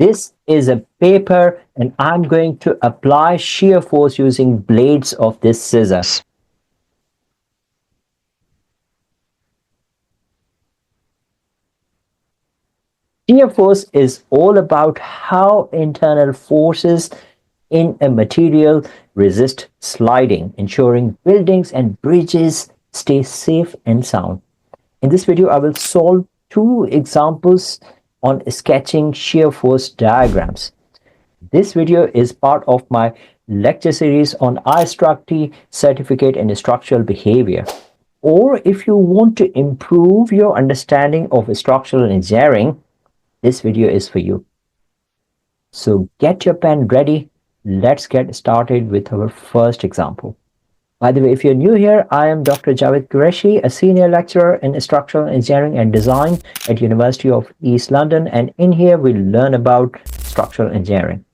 This is a paper and I'm going to apply shear force using blades of this scissor. Shear force is all about how internal forces in a material resist sliding, ensuring buildings and bridges stay safe and sound. In this video, I will solve two examples on sketching shear force diagrams. This video is part of my lecture series on IStructE certificate in structural behavior. Or if you want to improve your understanding of structural engineering, this video is for you. So get your pen ready. Let's get started with our first example. By the way, if you're new here, I am Dr. Jawed Qureshi, a senior lecturer in structural engineering and design at University of East London, and in here we learn about structural engineering.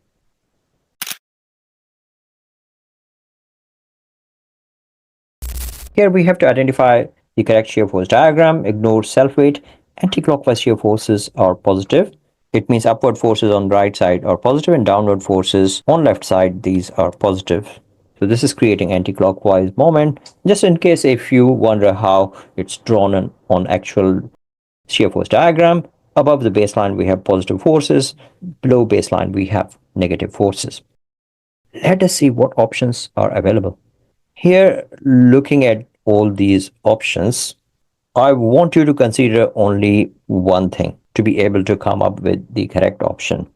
Here we have to identify the correct shear force diagram, ignore self-weight. Anti-clockwise shear forces are positive. It means upward forces on right side are positive and downward forces on left side, these are positive. So this is creating anti-clockwise moment. Just in case if you wonder how it's drawn on actual shear force diagram, above the baseline we have positive forces, below baseline we have negative forces. Let us see what options are available. Here, looking at all these options, I want you to consider only one thing to be able to come up with the correct option.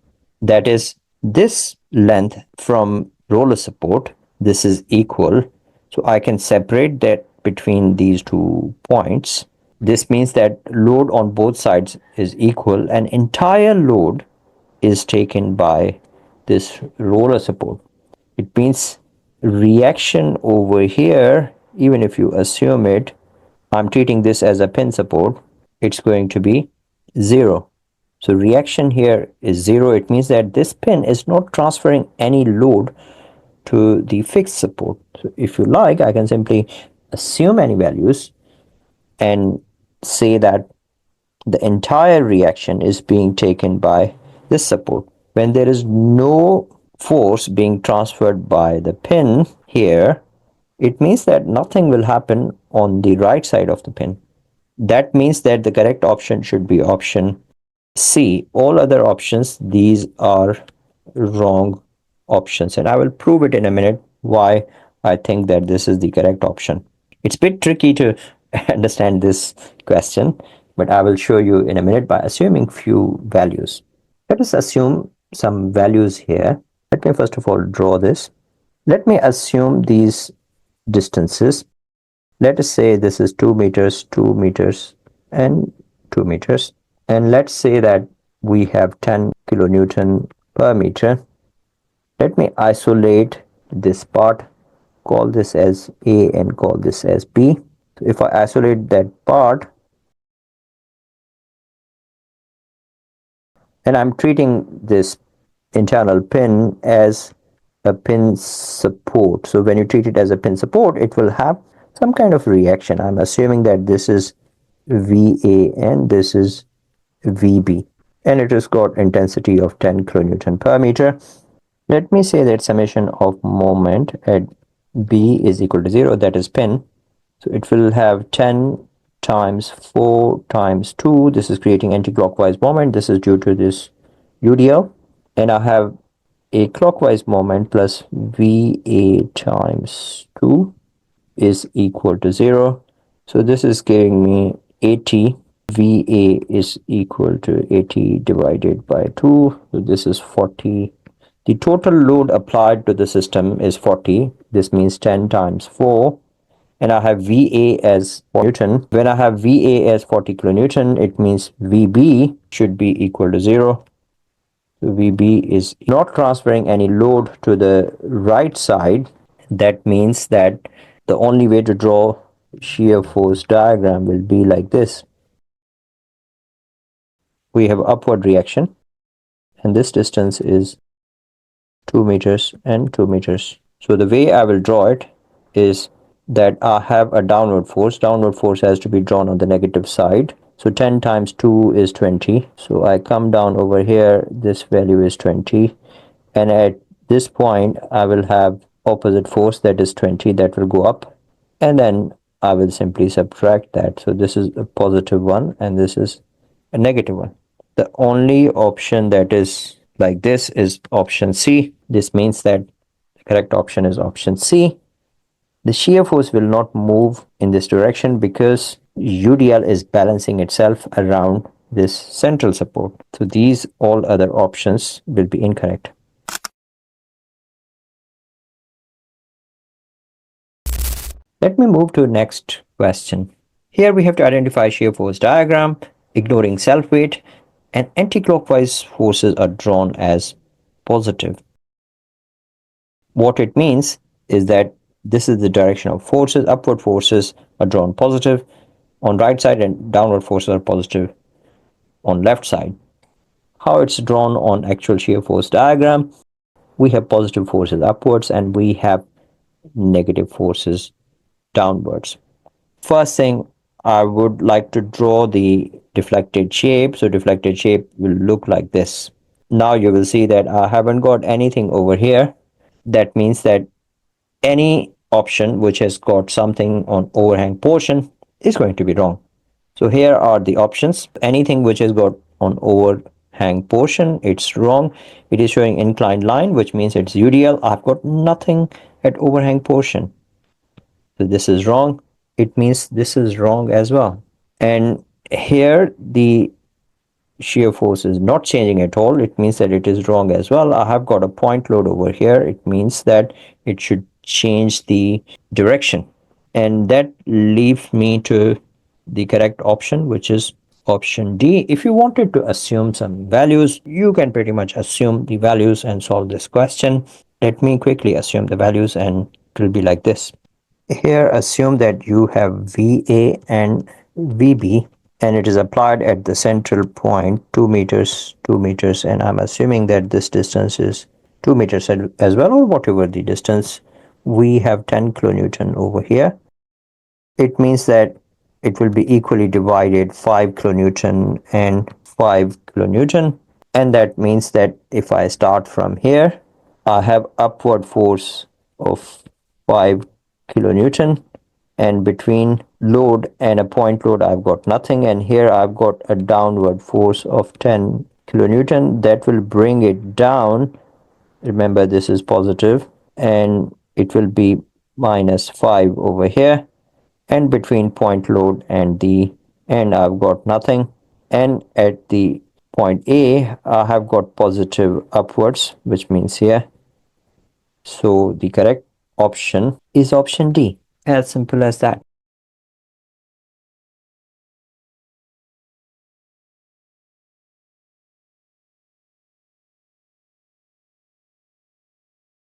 That is, this length from roller support, this is equal. So I can separate that between these 2 points. This means that load on both sides is equal and entire load is taken by this roller support. It means reaction over here, even if you assume it, I'm treating this as a pin support, it's going to be 0. So reaction here is 0. It means that this pin is not transferring any load to the fixed support. So if you like, I can simply assume any values and say that the entire reaction is being taken by this support. When there is no force being transferred by the pin here, it means that nothing will happen on the right side of the pin. That means that the correct option should be option C. All other options, these are wrong options, and I will prove it in a minute why I think that this is the correct option. It's a bit tricky to understand this question, but I will show you in a minute by assuming few values. Let us assume some values here. Let me first of all draw this. Let me assume these distances. Let us say this is 2 meters, 2 meters, and 2 meters. And let's say that we have 10 kilonewton per meter. Let me isolate this part, call this as A and call this as B. So if I isolate that part, and I'm treating this internal pin as a pin support. So when you treat it as a pin support, it will have some kind of reaction. I'm assuming that this is VA and this is VB, and it has got intensity of 10 kilonewton per meter. Let me say that summation of moment at B is equal to 0, that is pin. So it will have 10 times 4 times 2. This is creating anti-clockwise moment. This is due to this UDL. And I have a clockwise moment plus VA times 2 is equal to 0. So this is giving me 80. VA is equal to 80 divided by 2. So this is 40. The total load applied to the system is 40. This means 10 times 4. And I have VA as 4 Newton. When I have VA as 40 kilonewton, it means VB should be equal to 0. So VB is not transferring any load to the right side. That means that the only way to draw shear force diagram will be like this. We have upward reaction, and this distance is 2 meters and 2 meters. So the way I will draw it is that I have a downward force. Downward force has to be drawn on the negative side. So 10 times 2 is 20. So I come down over here, this value is 20. And at this point, I will have opposite force, that is 20, that will go up. And then I will simply subtract that. So this is a positive one and this is a negative one. The only option that is like this is option C. This means that the correct option is option C. The shear force will not move in this direction because UDL is balancing itself around this central support. So these all other options will be incorrect. Let me move to the next question. Here we have to identify shear force diagram, ignoring self-weight, and anti-clockwise forces are drawn as positive. What it means is that this is the direction of forces. Upward forces are drawn positive on right side and downward forces are positive on left side. How it's drawn on actual shear force diagram, we have positive forces upwards and we have negative forces downwards. First thing, I would like to draw the deflected shape. So deflected shape will look like this. Now you will see that I haven't got anything over here. That means that any option which has got something on overhang portion is going to be wrong. So here are the options. Anything which has got on overhang portion, it's wrong. It is showing inclined line, which means it's UDL. I've got nothing at overhang portion. So this is wrong. It means this is wrong as well. And here the shear force is not changing at all. It means that it is wrong as well. I have got a point load over here. It means that it should change the direction. And that leaves me to the correct option, which is option D. If you wanted to assume some values, you can pretty much assume the values and solve this question. Let me quickly assume the values and it will be like this. Here assume that you have VA and VB and it is applied at the central point 2 meters, 2 meters, and I'm assuming that this distance is 2 meters as well, or whatever the distance. We have 10 kilonewton over here. It means that it will be equally divided 5 kilonewton and 5 kilonewton, and that means that if I start from here, I have upward force of 5 kilonewton, and between load and a point load I've got nothing, and here I've got a downward force of 10 kilonewton that will bring it down. Remember, this is positive and it will be minus 5 over here, and between point load and the end I've got nothing, and at the point A I have got positive upwards, which means here. So the correct option is option D. As simple as that.